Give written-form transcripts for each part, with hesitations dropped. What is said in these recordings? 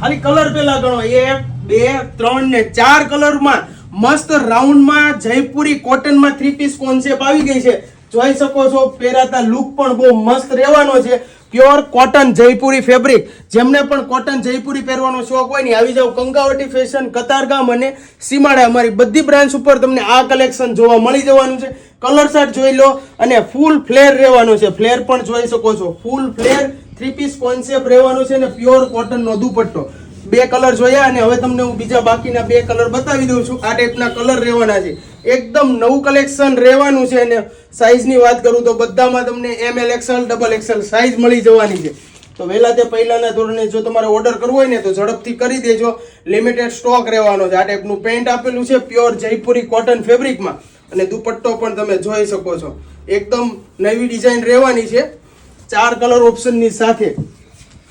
ખાલી કલર પેલા ગણો 1 2 3 ને 4 કલરમાં મસ્ત રાઉન્ડમાં જયપુરી કોટનમાં 3 પીસ કોન્સેપ્ટ આવી ગઈ છે. જોઈ શકો છો પહેરાતા લુક પણ બહુ મસ્ત રહેવાનો છે. Pure cotton Jaipuri fabric. જેમને પણ કોટન જયપુરી પહેરવાનો શોખ હોય ને આવી જાવ કંકાવટી ફેશન, કતારગામ અને સીમાડા. અમારી બધી બ્રાન્ચ ઉપર તમને આ કલેક્શન જોવા મળી જવાનું છે. કલર ચાર્ટ જોઈ લો અને ફૂલ ફ્લેર રહેવાનો છે. ફ્લેર પણ જોઈ શકો છો, ફૂલ ફ્લેર 3 પીસ કોન્સેપ્ટ રહેવાનો છે અને પ્યોર કોટનનો દુપટ્ટો. 2 કલર જોયા અને હવે તમને હું બીજા બાકીના 2 કલર બતાવી દઉં છું. આ ટાઈપના કલર રહેવાના છે. એકદમ નવું કલેક્શન રહેવાનું છે. અને સાઈઝની વાત કરું તો બધામાં તમને ML XL double XL size મળી જવાની છે. તો વહેલા તે પહેલાના ધોરણે જો તમારે ઓર્ડર કરવો હોય ને તો ઝડપથી કરી દેજો. લિમિટેડ સ્ટોક રહેવાનો છે. આ ટાઈપનું પેન્ટ આપેલું છે પ્યોર જયપુરી કોટન ફેબ્રિકમાં અને દુપટ્ટો પણ તમે જોઈ શકો છો. એકદમ નવી ડિઝાઇન રહેવાની છે 4 કલર ઓપ્શનની સાથે.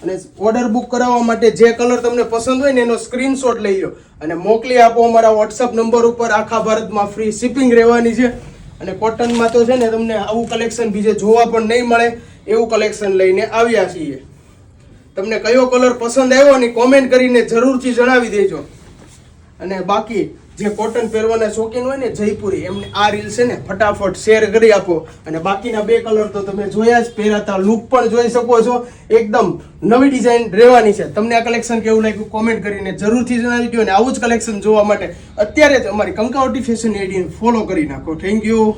અને ઓર્ડર બુક કરાવવા માટે જે કલર તમને પસંદ હોય ને એનો સ્ક્રીનશોટ લઈ લો અને મોકલી આપો અમારા વોટ્સઅપ નંબર ઉપર. આખા ભારતમાં ફ્રી શિપિંગ રહેવાની છે. અને કોટનમાં તો છે ને તમને આવું કલેક્શન બીજે જોવા પણ નહીં મળે એવું કલેક્શન લઈને આવ્યા છીએ. તમને કયો કલર પસંદ આવ્યો ને કોમેન્ટ કરીને જરૂરથી જણાવી દેજો. અને બાકી જે કોટન પહેરવાના શોખીન હોય ને જયપુરી એમને આ રીલ છે ને ફટાફટ શેર કરી આપો. અને બાકીના 2 કલર તો તમે જોયા જ, પહેરાતા લુક પણ જોઈ શકો છો. એકદમ નવી ડિઝાઇન રહેવાની છે. તમને આ કલેક્શન કેવું લાગ્યું કોમેન્ટ કરીને જરૂરથી જણાવી દો. અને આવું જ કલેક્શન જોવા માટે અત્યારે જ અમારી કંકાવટી ફેશન એડીને ફોલો કરી નાખો. Thank you.